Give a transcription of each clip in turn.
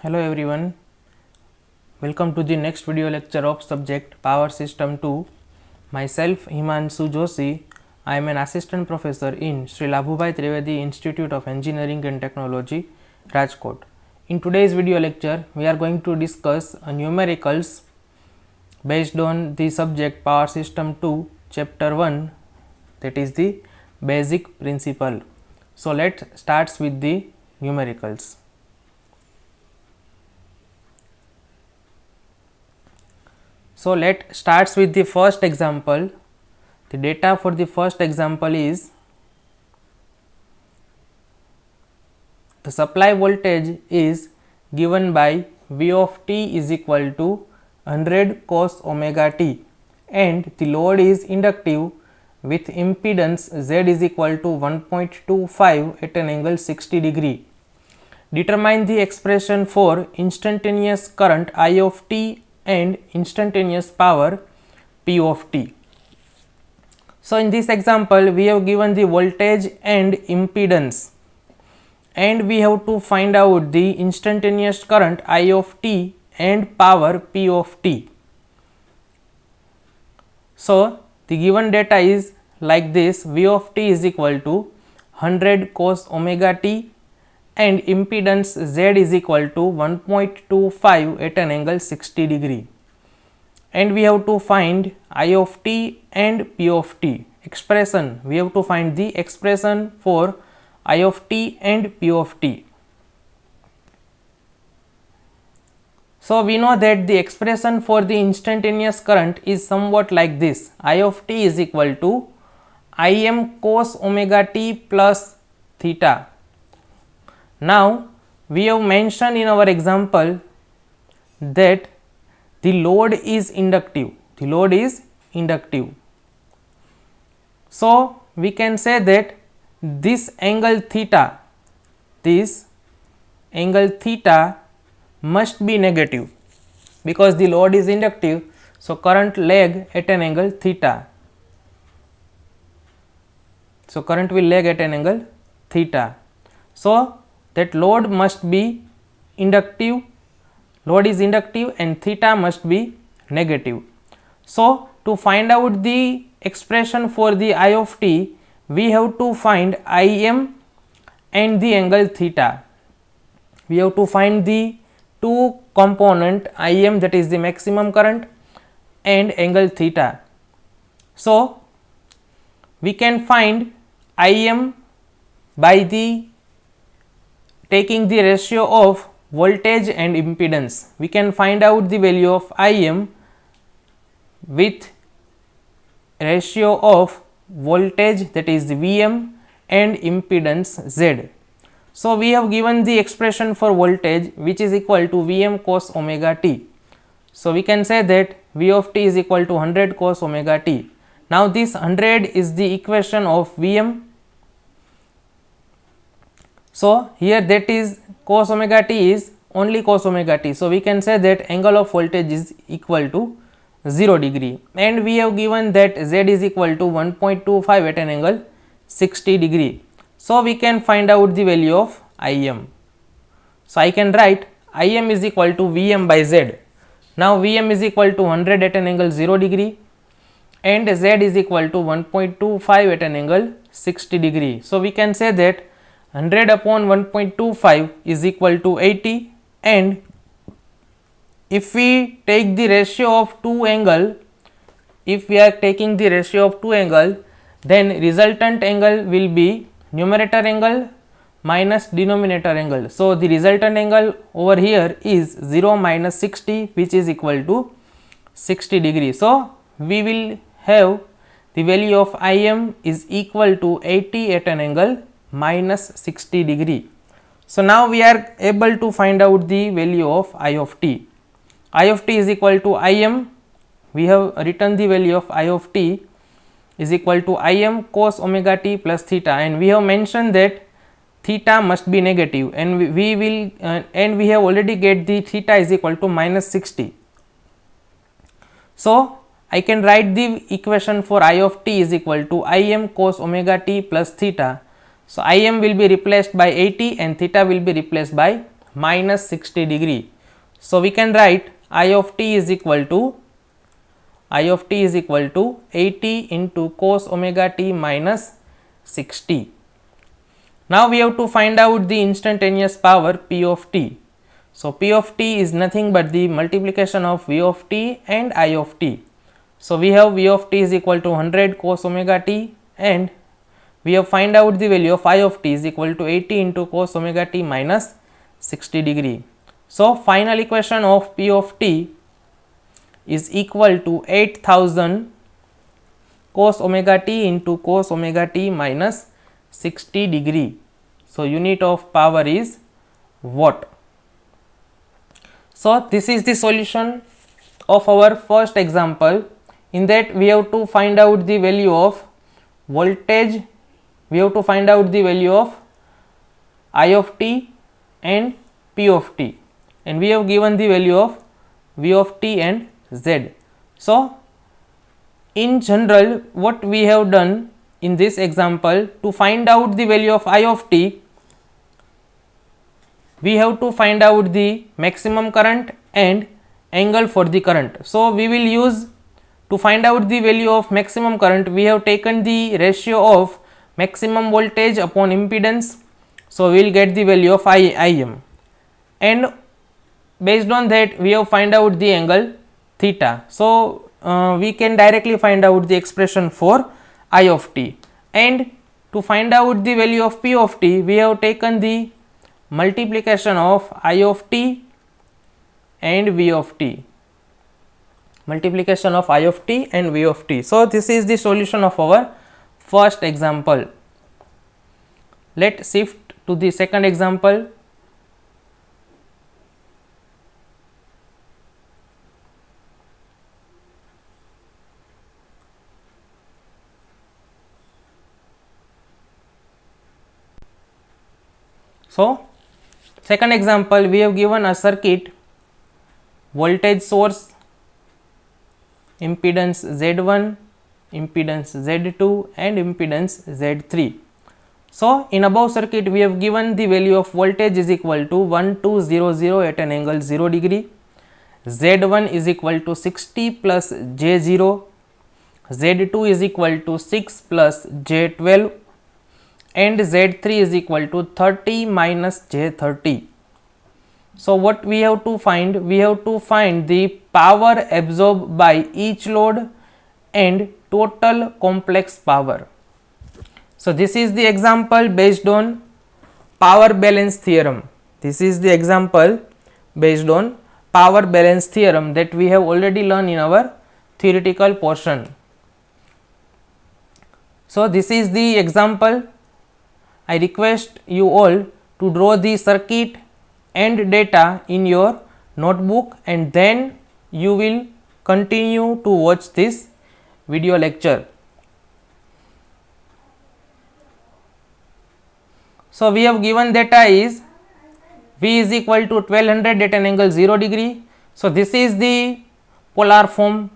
Hello everyone, welcome to the next video lecture of subject Power System 2. Myself Himanshu Joshi, I am an assistant professor in Sri Labhubhai Trivedi Institute of Engineering and Technology, Rajkot. In today's video lecture, we are going to discuss numericals based on the subject Power System 2, Chapter 1, that is the basic principle. So let's start with the numericals. So let starts with the first example. The data for the first example is the supply voltage is given by V of t is equal to 100 cos omega t and the load is inductive with impedance Z is equal to 1.25 at an angle 60 degree. Determine the expression for instantaneous current I of t and instantaneous power P of t. So in this example we have given the voltage and impedance and we have to find out the instantaneous current I of t and power P of t. So the given data is like this: V of t is equal to 100 cos omega t and impedance Z is equal to 1.25 at an angle 60 degree, and we have to find I of t and P of t expression. We have to find the expression for I of t and P of t. So we know that the expression for the instantaneous current is somewhat like this: I of t is equal to Im cos omega t plus theta. Now we have mentioned in our example that the load is inductive. The load is inductive. So we can say that this angle theta must be negative because the load is inductive. So current lag at an angle theta. So current will lag at an angle theta. So that load must be inductive, load is inductive and theta must be negative. So to find out the expression for the I of t, we have to find Im and the angle theta. We have to find the two component Im, that is the maximum current, and angle theta. So we can find Im by the taking the ratio of voltage and impedance. We can find out the value of Im with ratio of voltage, that is the Vm, and impedance Z. So we have given the expression for voltage which is equal to Vm cos omega t. So we can say that V of t is equal to 100 cos omega t. Now this 100 is the equation of Vm. So here that is cos omega t is only cos omega t. So we can say that angle of voltage is equal to 0 degree, and we have given that Z is equal to 1.25 at an angle 60 degree. So we can find out the value of Im. So I can write Im is equal to Vm by Z. Now Vm is equal to 100 at an angle 0 degree and Z is equal to 1.25 at an angle 60 degree. So we can say that 100 upon 1.25 is equal to 80, and if we take the ratio of two angle, then resultant angle will be numerator angle minus denominator angle. So the resultant angle over here is 0 minus 60, which is equal to 60 degree. So we will have the value of Im is equal to 80 at an angle minus 60 degree. So now we are able to find out the value of I of t. I of t is equal to Im. We have written the value of I of t is equal to Im cos omega t plus theta, and we have mentioned that theta must be negative, and we will and we have already get the theta is equal to minus 60. So I can write the equation for I of t is equal to Im cos omega t plus theta. So Im will be replaced by 80 and theta will be replaced by minus 60 degree. So we can write I of t is equal to 80 into cos omega t minus 60. Now we have to find out the instantaneous power P of t. So P of t is nothing but the multiplication of V of t and I of t. So we have V of t is equal to 100 cos omega t, and we have find out the value of I of t is equal to 80 into cos omega t minus 60 degree. So final equation of P of t is equal to 8000 cos omega t into cos omega t minus 60 degree. So unit of power is watt. So this is the solution of our first example. In that we have to find out the value of voltage, we have to find out the value of I of t and P of t, and we have given the value of V of t and Z. So in general what we have done in this example, to find out the value of I of t, we have to find out the maximum current and angle for the current. So we will use, to find out the value of maximum current, we have taken the ratio of maximum voltage upon impedance. So we will get the value of Im, and based on that we have find out the angle theta. So we can directly find out the expression for I of t, and to find out the value of P of t, we have taken the multiplication of I of t and V of t, multiplication of I of t and V of t. So this is the solution of our first example. Let's shift to the second example. So second example, we have given a circuit, voltage source, impedance Z1, impedance Z2 and impedance Z3. So in above circuit we have given the value of voltage is equal to 1200 at an angle 0 degree, Z1 is equal to 60 plus J0, Z2 is equal to 6 plus J12 and Z3 is equal to 30 minus J30. So what we have to find? We have to find the power absorbed by each load and total complex power. So this is the example based on power balance theorem. This is the example based on power balance theorem that we have already learned in our theoretical portion. So this is the example. I request you all to draw the circuit and data in your notebook, and then you will continue to watch this video lecture. So we have given data is V is equal to 1200 at an angle 0 degree. So this is the polar form.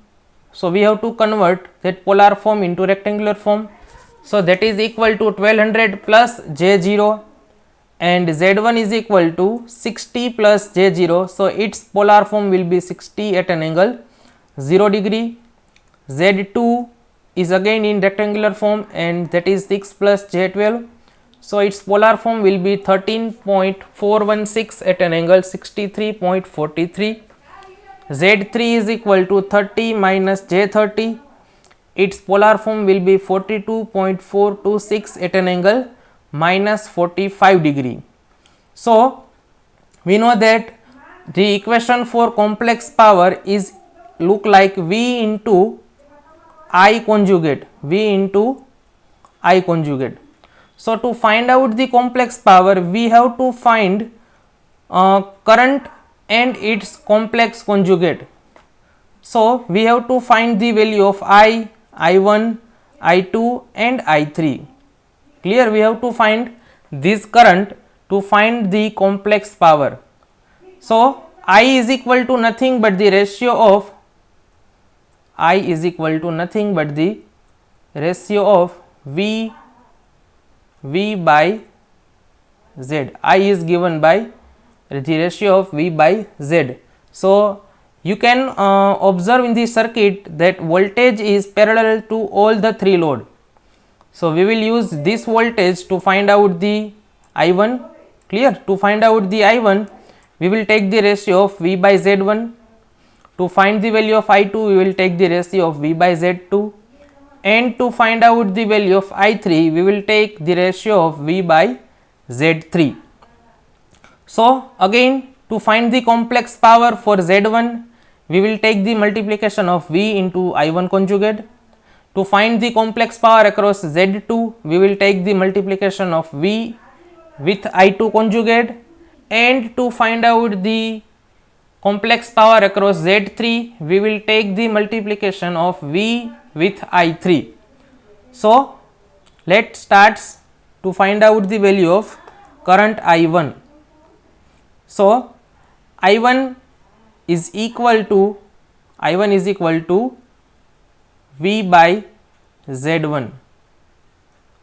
So we have to convert that polar form into rectangular form. So that is equal to 1200 plus J0, and Z1 is equal to 60 plus J0. So its polar form will be 60 at an angle 0 degree. Z2 is again in rectangular form, and that is 6 plus J12. So its polar form will be 13.416 at an angle 63.43. Z3 is equal to 30 minus J30. Its polar form will be 42.426 at an angle minus 45 degree. So we know that the equation for complex power is look like V into I conjugate, V into I conjugate. So to find out the complex power, we have to find current and its complex conjugate. So we have to find the value of I, I1, I2 and I3. Clear? We have to find this current to find the complex power. So I is equal to nothing but the ratio of V by Z. I is given by the ratio of V by Z. So you can observe in the circuit that voltage is parallel to all the three load. So we will use this voltage to find out the I1. Clear? To find out the I1, we will take the ratio of V by Z1. To find the value of I2, we will take the ratio of V by Z2, and to find out the value of I3, we will take the ratio of V by Z3. So again, to find the complex power for Z1, we will take the multiplication of V into I1 conjugate. To find the complex power across Z2, we will take the multiplication of V with I2 conjugate, and to find out the complex power across Z3, we will take the multiplication of V with I3. So let's start to find out the value of current I1. So I1 is equal to V by Z1.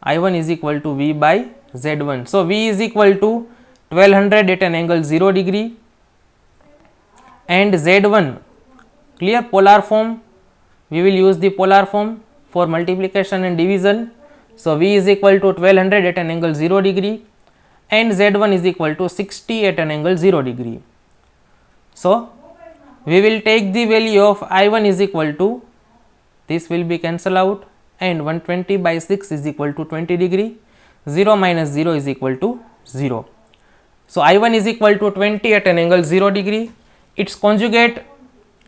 I1 is equal to V by Z1. So V is equal to 1200 at an angle 0 degree, and Z1, clear, polar form, we will use the polar form for multiplication and division. So V is equal to 1200 at an angle 0 degree, and Z1 is equal to 60 at an angle 0 degree. So we will take the value of I1 is equal to, this will be cancel out, and 120 by 6 is equal to 20 degree, 0 minus 0 is equal to 0. So I1 is equal to 20 at an angle 0 degree, its conjugate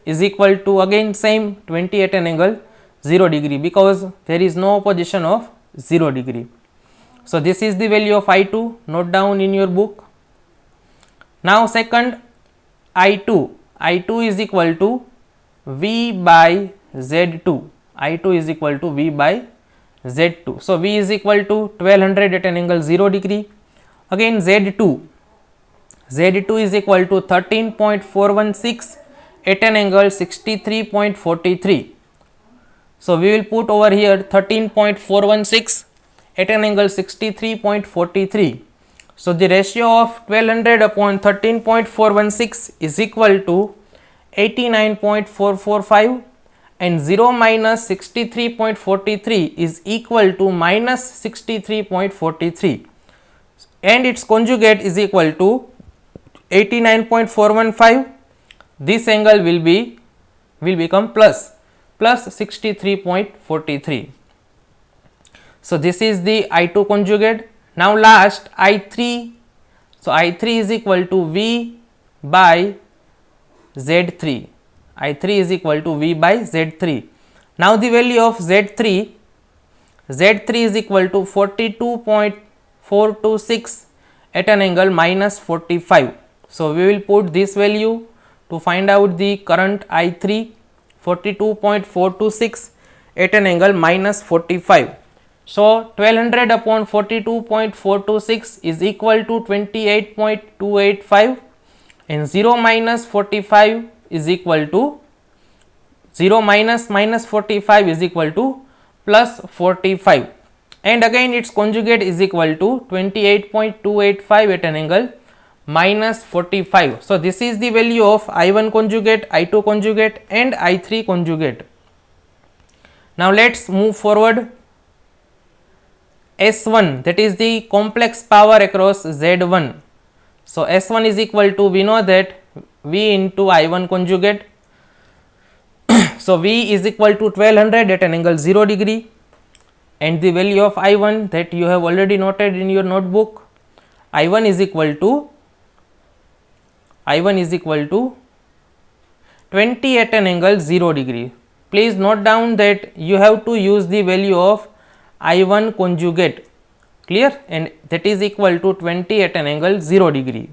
is equal to again same 20 at an angle 0 degree, because there is no opposition of 0 degree. So this is the value of I2, note down in your book. Now second, I2 is equal to V by Z2, I2 is equal to V by Z2. So V is equal to 1200 at an angle 0 degree, again Z2 is equal to 13.416 at an angle 63.43. So we will put over here 13.416 at an angle 63.43. So the ratio of 1200 upon 13.416 is equal to 89.445, and 0 minus 63.43 is equal to minus 63.43, and its conjugate is equal to 89.415. This angle will become plus 63.43. So this is the I2 conjugate. Now last I3. So I3 is equal to V by Z3. I3 is equal to V by Z3. Now the value of Z3 is equal to 42.426 at an angle minus 45. So we will put this value to find out the current I3, 42.426 at an angle minus 45. So 1200 upon 42.426 is equal to 28.285, and 0 minus 45 is equal to 0 minus 45 is equal to plus 45, and again its conjugate is equal to 28.285 at an angle minus 45. So this is the value of I1 conjugate, I2 conjugate, and I3 conjugate. Now let's move forward. S1, that is the complex power across Z1. So S1 is equal to, we know that V into I1 conjugate. So V is equal to 1200 at an angle 0 degree, and the value of I1 that you have already noted in your notebook, I1 is equal to 20 at an angle 0 degree. Please note down that you have to use the value of I1 conjugate, clear, and that is equal to 20 at an angle 0 degree.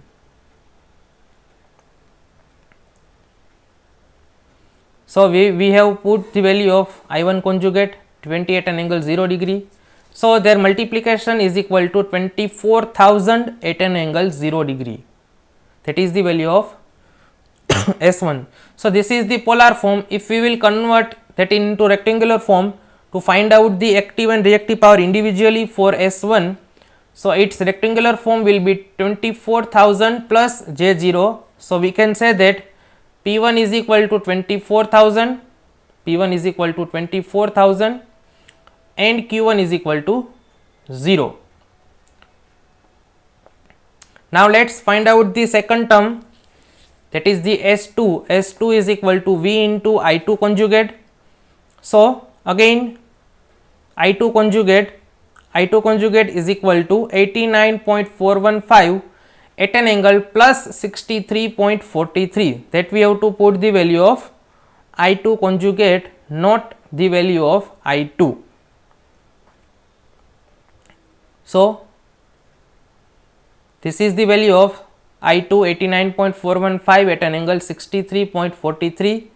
So we have put the value of I1 conjugate 20 at an angle 0 degree. So their multiplication is equal to 24,000 at an angle 0 degree. That is the value of S1. So this is the polar form. If we will convert that into rectangular form to find out the active and reactive power individually for S1, So its rectangular form will be 24,000 plus J0. So we can say that P1 is equal to 24,000, P1 is equal to 24,000 and Q1 is equal to 0. Now let's find out the second term, that is the S2. S2 is equal to V into I2 conjugate. So again I2 conjugate is equal to 89.415 at an angle plus 63.43, that we have to put the value of I2 conjugate, not the value of I2. So this is the value of I2, 89.415 at an angle 63.43.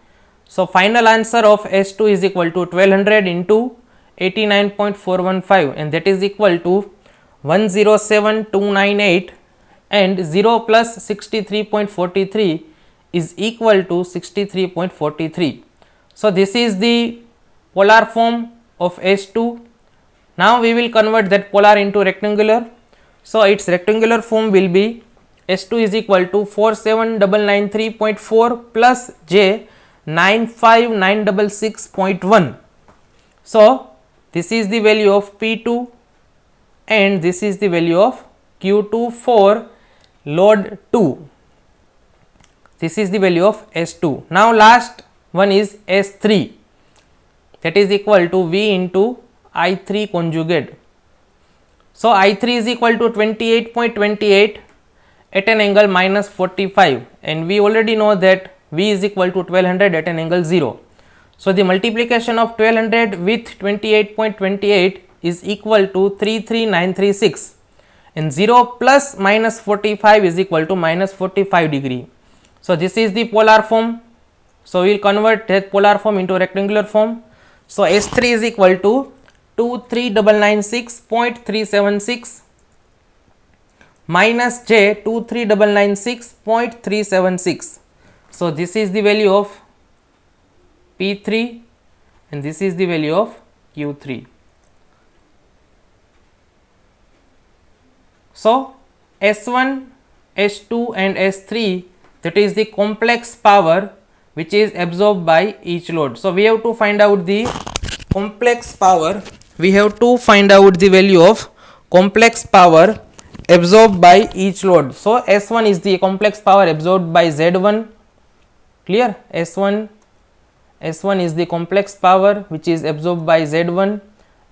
So final answer of S2 is equal to 1200 into 89.415, and that is equal to 107298, and 0 plus 63.43 is equal to 63.43. So this is the polar form of S2. Now we will convert that polar into rectangular. So its rectangular form will be S2 is equal to 47993.4 plus J 95966.1. So this is the value of P2 and this is the value of Q2 for load 2. This is the value of S2. Now last one is S3, that is equal to V into I3 conjugate. So I3 is equal to 28.28 at an angle minus 45, and we already know that V is equal to 1200 at an angle 0. So the multiplication of 1200 with 28.28 is equal to 33936, and 0 plus minus 45 is equal to minus 45 degree. So this is the polar form. So we will convert that polar form into rectangular form. So S3 is equal to 23996.376 minus J 23996.376. So this is the value of P3 and this is the value of Q3. So S1, S2 and S3, that is the complex power which is absorbed by each load. So we have to find out the complex power. We have to find out the value of complex power absorbed by each load. So S1 is the complex power absorbed by Z1. Clear? S1 is the complex power which is absorbed by Z1,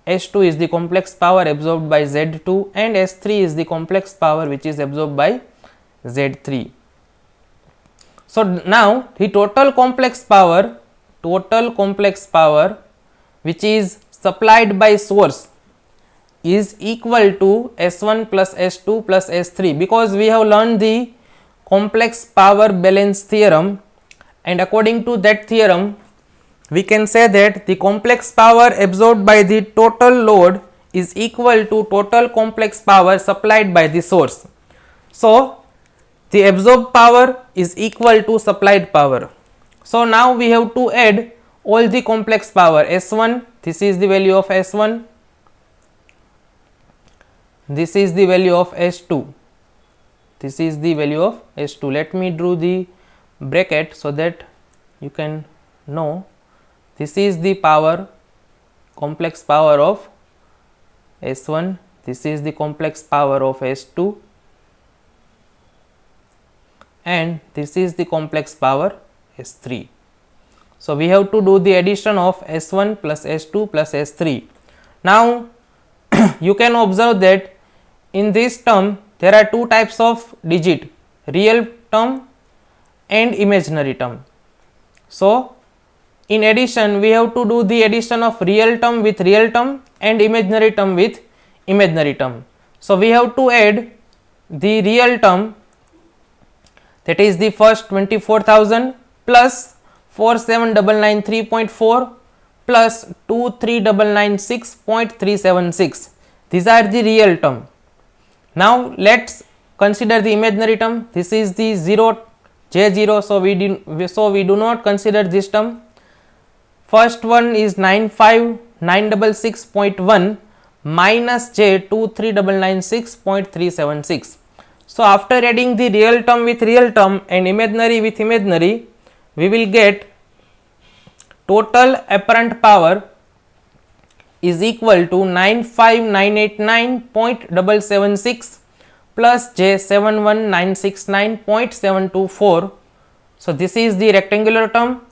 S2 is the complex power absorbed by Z2, and S3 is the complex power which is absorbed by Z3. So now the total complex power which is supplied by source is equal to S1 plus S2 plus S3, because we have learned the complex power balance theorem, and according to that theorem we can say that the complex power absorbed by the total load is equal to total complex power supplied by the source. So the absorbed power is equal to supplied power. So now we have to add all the complex power. S1, this is the value of S1, this is the value of S2, this is the value of S2. Let me draw the bracket so that you can know. This is the power, complex power of S1, this is the complex power of S2, and this is the complex power S3. So we have to do the addition of S1 plus S2 plus S3. Now you can observe that in this term there are two types of digit, real term and imaginary term. So in addition we have to do the addition of real term with real term and imaginary term with imaginary term. So we have to add the real term, that is the first 24,000 plus 47,993.4 plus 23,996.376. These are the real term. Now let's consider the imaginary term. This is the 0 J0, so we do not consider this term. First one is 95966.1 minus J 23996.376. So after adding the real term with real term and imaginary with imaginary, we will get total apparent power is equal to 95989.776 plus J 71969.724. So this is the rectangular term.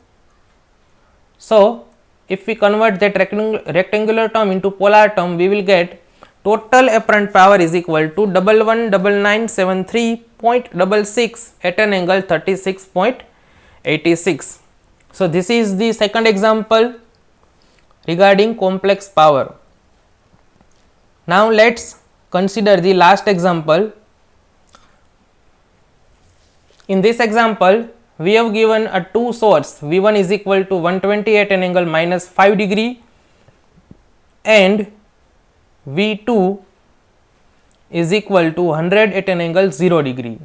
So if we convert that rectangular term into polar term, we will get total apparent power is equal to 119973.66 at an angle 36.86. So this is the second example regarding complex power. Now let's consider the last example. In this example, we have given a two source, V1 is equal to 120 at an angle minus 5 degree and V2 is equal to 100 at an angle 0 degree,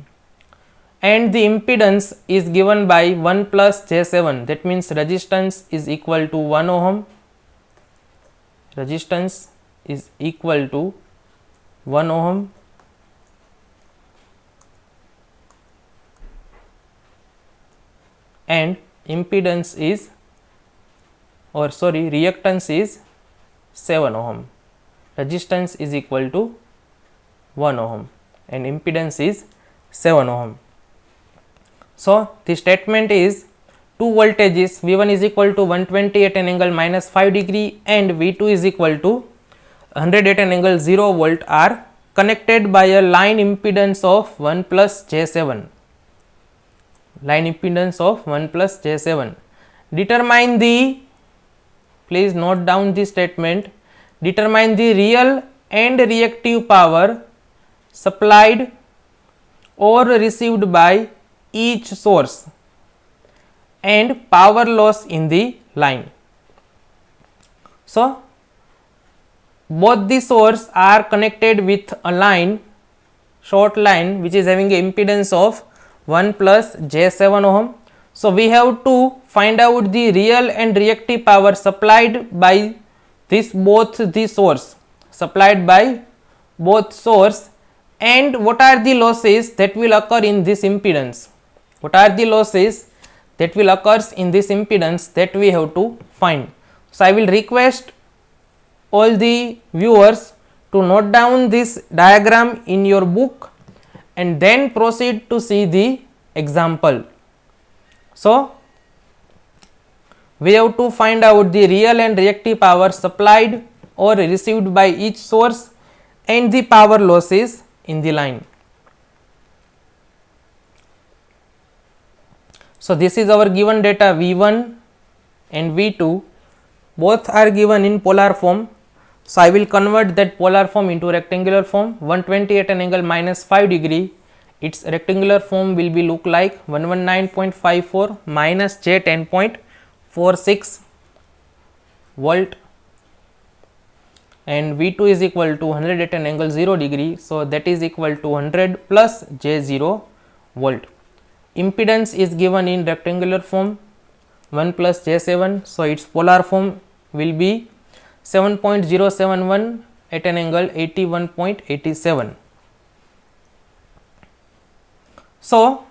and the impedance is given by 1 plus J7, that means resistance is equal to 1 ohm, resistance is equal to 1 ohm, and impedance is reactance is 7 ohm. Resistance is equal to 1 ohm and impedance is 7 ohm. So the statement is two voltages, V1 is equal to 120 at an angle minus 5 degree and V2 is equal to 100 at an angle 0 volt are connected by a line impedance of 1 plus J7. Line impedance of 1 plus J7. Determine the, please note down the statement, determine the real and reactive power supplied or received by each source and power loss in the line. So both the source are connected with a line, short line, which is having a impedance of 1 plus J7 ohm. So we have to find out the real and reactive power supplied by both the source, and what are the losses that will occur in this impedance. What are the losses that will occur in this impedance that we have to find. So I will request all the viewers to note down this diagram in your book and then proceed to see the example. So we have to find out the real and reactive power supplied or received by each source and the power losses in the line. So this is our given data, V1 and V2 both are given in polar form. So I will convert that polar form into rectangular form. 120 at an angle minus 5 degree, its rectangular form will be look like 119.54 minus J 10.46 volt, and V2 is equal to 100 at an angle 0 degree. So that is equal to 100 plus J 0 volt. Impedance is given in rectangular form 1 plus J7. So its polar form will be 7.071 at an angle 81.87. So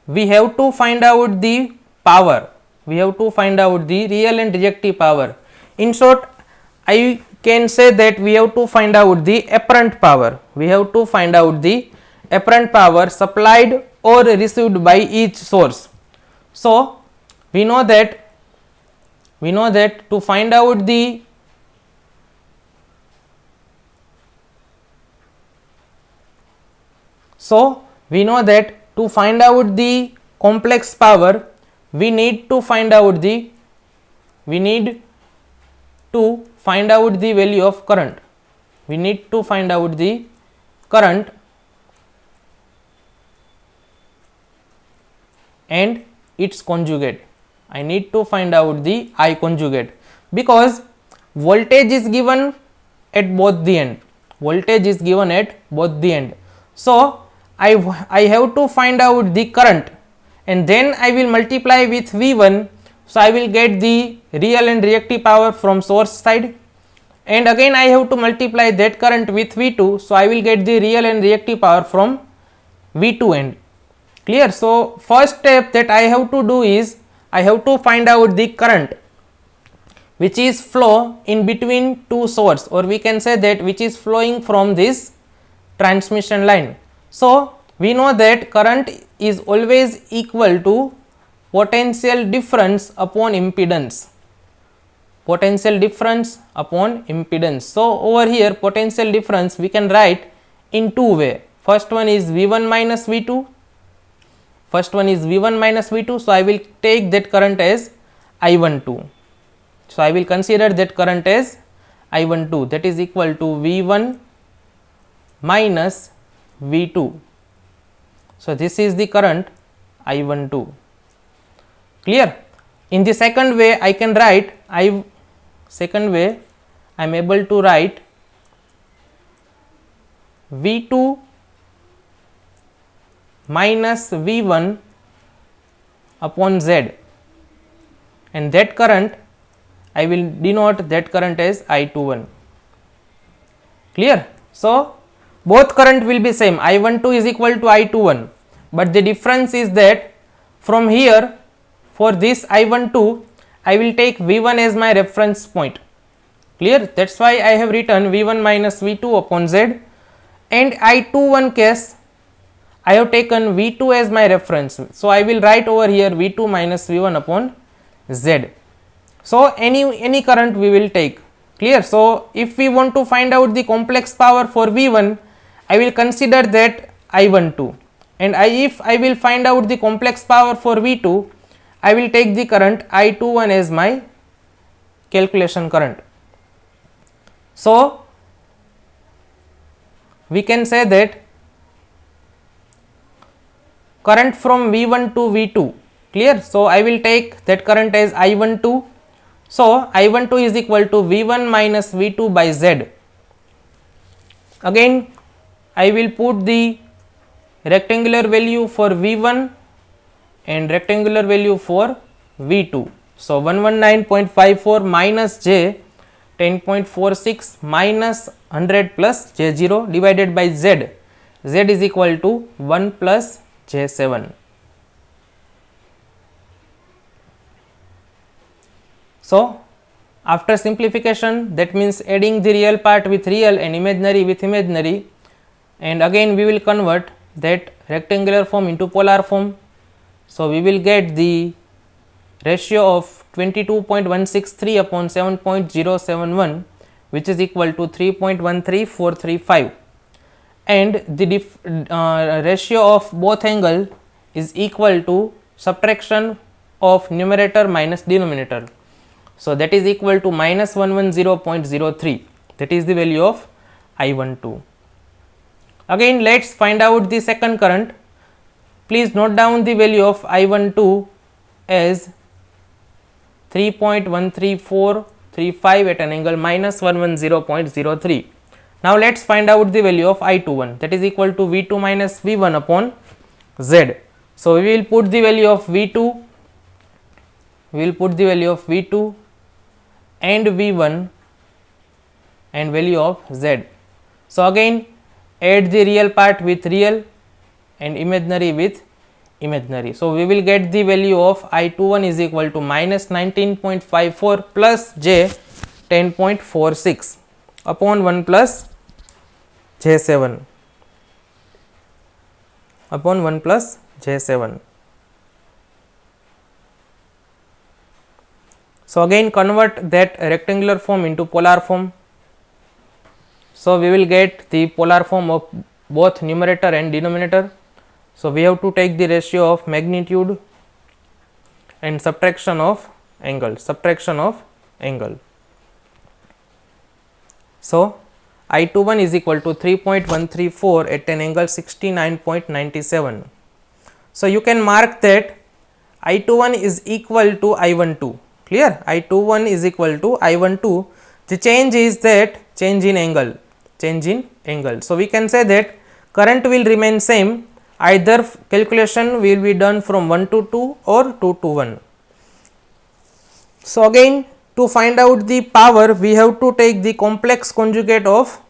we have to find out the power, we have to find out the real and reactive power. In short, I can say that we have to find out the apparent power, we have to find out the apparent power supplied or received by each source. So we know that to find out the complex power, we need to find out the value of current. We need to find out the current and its conjugate. I need to find out the I conjugate, because voltage is given at both the end. So I have to find out the current and then I will multiply with V1. So I will get the real and reactive power from source side, and again I have to multiply that current with V2, so I will get the real and reactive power from V2 end. Clear? So first step that I have to do is I have to find out the current which is flow in between two source, or we can say that which is flowing from this transmission line. So we know that current is always equal to potential difference upon impedance. Potential difference upon impedance. So over here potential difference we can write in two way. First one is V1 minus V2. First one is V1 minus V2. So I will take that current as I12. So I will consider that current as I12, that is equal to V1 minus V2. So this is the current I12. Clear? In the second way I can write I am able to write V2 minus V1 upon Z, and that current I will denote that current as I21. Clear? So both current will be same, I12 is equal to I21, but the difference is that from here for this I12 I will take V1 as my reference point. Clear? That is why I have written V1 minus V2 upon Z, and I21 case I have taken V2 as my reference. So I will write over here V2 minus V1 upon Z. So any current we will take. Clear? So if we want to find out the complex power for V1, I will consider that I12, and if I will find out the complex power for V2, I will take the current I21 as my calculation current. So we can say that current from V1 to V2. Clear? So I will take that current as I12. So I12 is equal to V1 minus V2 by Z. Again I will put the rectangular value for V1 and rectangular value for V2. So 119.54 minus J 10.46 minus 100 plus J0 divided by Z. Z is equal to 1 plus J7. So after simplification, that means adding the real part with real and imaginary with imaginary, and again we will convert that rectangular form into polar form. So we will get the ratio of 22.163 upon 7.071, which is equal to 3.13435, and the ratio of both angle is equal to subtraction of numerator minus denominator. So that is equal to minus 110.03, that is the value of I12. Again let us find out the second current. Please note down the value of I12 as 3.13435 at an angle minus 110.03. Now let us find out the value of I21, that is equal to V2 minus V1 upon Z. So we will put the value of V2, and V1 and value of Z. So again add the real part with real and imaginary with imaginary. So we will get the value of I21 is equal to minus 19.54 plus J 10.46 upon 1 plus J7 upon 1 plus J7. So again convert that rectangular form into polar form. So we will get the polar form of both numerator and denominator. So we have to take the ratio of magnitude and subtraction of angle. So I21 is equal to 3.134 at an angle 69.97. So you can mark that I21 is equal to I12. Clear? I21 is equal to I12. The change is that change in angle. So we can say that current will remain same, either calculation will be done from 1 to 2 or 2 to 1. So again to find out the power, we have to take the complex conjugate of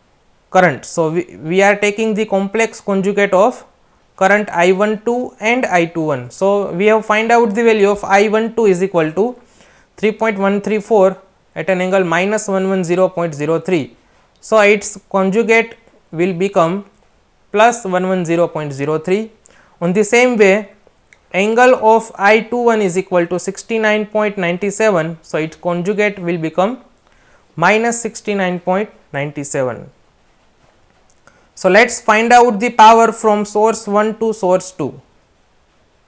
current. So, we are taking the complex conjugate of current I12 and I21. So, we have find out the value of I12 is equal to 3.134 at an angle minus 110.03. So, its conjugate will become plus 110.03. On the same way, angle of I21 is equal to 69.97. So, its conjugate will become minus 69.97. So, let us find out the power from source 1 to source 2.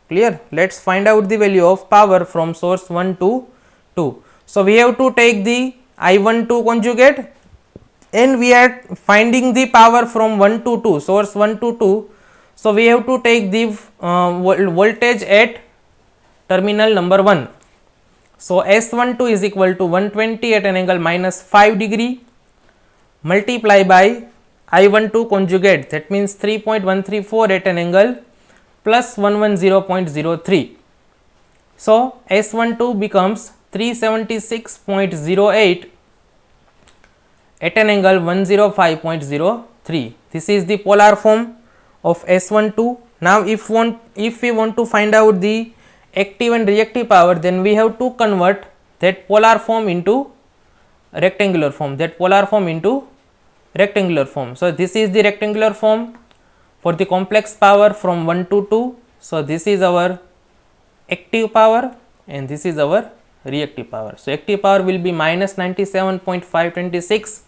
Clear? Let us find out the value of power from source 1 to 2. So, we have to take the I12 conjugate and we are finding the power from 1 to 2, source 1 to 2. So, we have to take the voltage at terminal number 1. So, S12 is equal to 120 at an angle minus 5 degree multiply by I12 conjugate, that means 3.134 at an angle plus 110.03. So, S12 becomes 376.08 at an angle 105.03. This is the polar form of S12. Now, if we want to find out the active and reactive power, then we have to convert that polar form into rectangular form, So, this is the rectangular form for the complex power from 1 to 2. So, this is our active power and this is our reactive power. So, active power will be minus 97.526,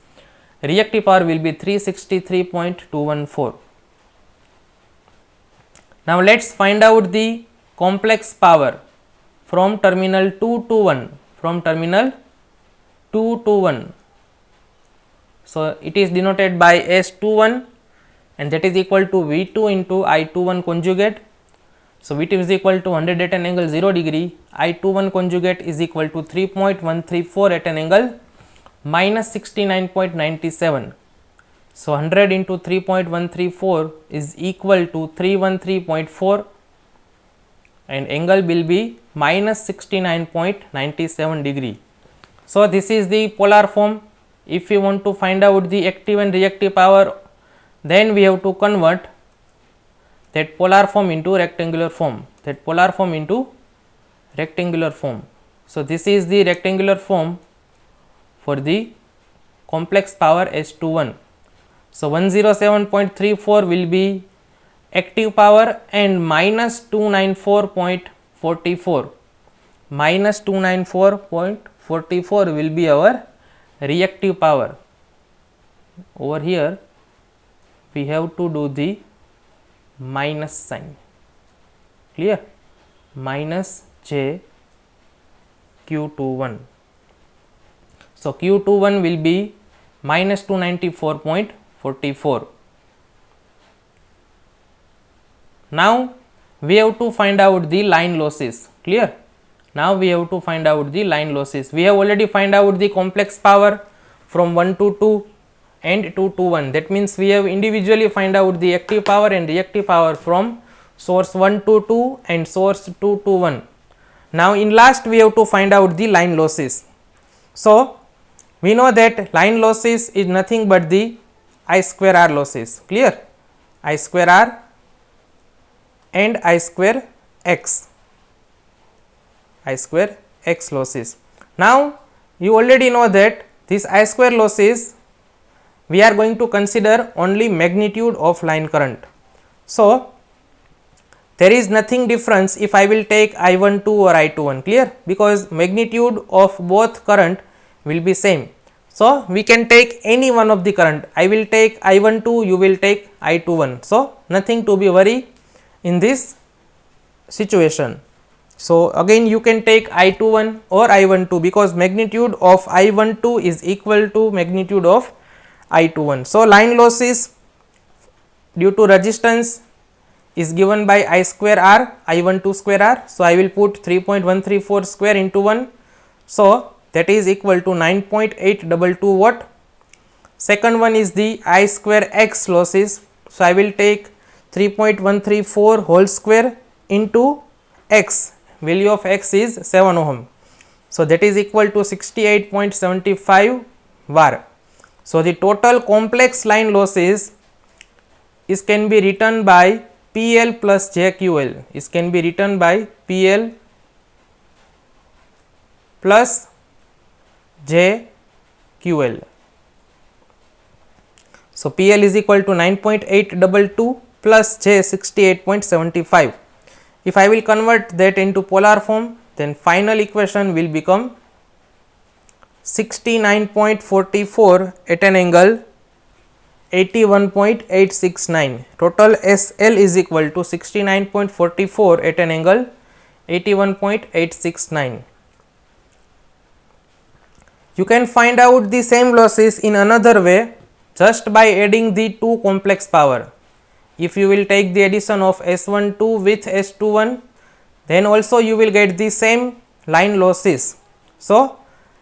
reactive power will be 363.214. Now, let us find out the complex power from terminal 2 to 1, So, it is denoted by S21 and that is equal to V2 into I21 conjugate. So, V2 is equal to 100 at an angle 0 degree, I21 conjugate is equal to 3.134 at an angle minus 69.97. So, 100 into 3.134 is equal to 313.4 and angle will be minus 69.97 degree. So, this is the polar form. If we want to find out the active and reactive power, then we have to convert that polar form into rectangular form, So, this is the rectangular form for the complex power S21. So, 107.34 will be active power and minus 294.44 will be our reactive power. Over here we have to do the minus sign, clear, minus J Q21. So, Q21 will be minus 294.44. Now, we have to find out the line losses, clear. Now, we have to find out the line losses. We have already find out the complex power from 1 to 2 and 2 to 1. That means, we have individually find out the active power and reactive power from source 1 to 2 and source 2 to 1. Now, in last we have to find out the line losses. So, we know that line losses is nothing but the I square R losses, clear, I square R and I square X losses. Now, you already know that this I square losses we are going to consider only magnitude of line current. So, there is nothing difference if I will take I12 or I21, clear, because magnitude of both current will be same. So, we can take any one of the current. I will take I12, you will take I21. So, nothing to be worry in this situation. So, again you can take I21 or I12 because magnitude of I12 is equal to magnitude of I21. So, line losses due to resistance is given by I square R, I12 square R. So, I will put 3.134 square into 1. So, that is equal to 9.822 watt. Second one is the I square X losses. So, I will take 3.134 whole square into X, value of X is 7 ohm. So that is equal to 68.75 var. So the total complex line losses is can be written by PL plus JQL. Is can be written by PL plus JQL. So PL is equal to 9.822 plus J 68.75. If I will convert that into polar form, then final equation will become 69.44 at an angle 81.869. Total SL is equal to 69.44 at an angle 81.869. You can find out the same losses in another way, just by adding the two complex power. If you will take the addition of S12 with S21, then also you will get the same line losses. So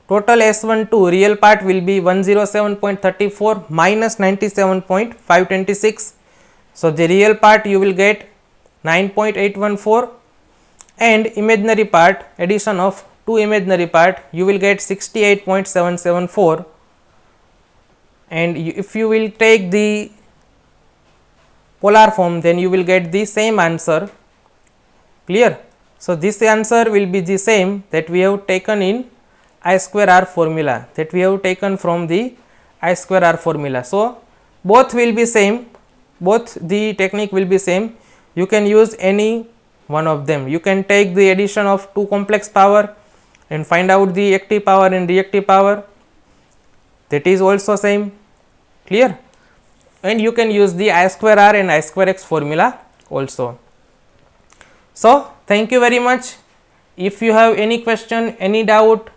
total S12 real part will be 107.34 minus 97.526. So the real part you will get 9.814, and imaginary part, addition of two imaginary part, you will get 68.774. and if you will take the polar form, then you will get the same answer. Clear? So this answer will be the same that we have taken in I square R formula, that we have taken from the I square R formula. So both will be same, both the technique will be same. You can use any one of them. You can take the addition of two complex power and find out the active power and reactive power, that is also same. Clear? And you can use the I square R and I square X formula also. So thank you very much. If you have any question, any doubt,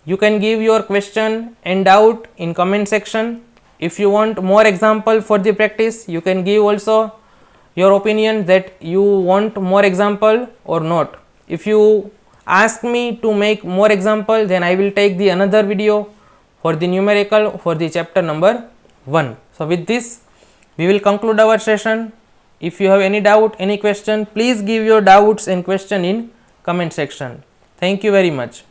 you can give your question and doubt in comment section. If you want more example for the practice, you can give also your opinion that you want more example or not. If you ask me to make more example, then I will take the another video for the numerical for the chapter number 1. So with this we will conclude our session. If you have any doubt, any question, please give your doubts and question in comment section. Thank you very much.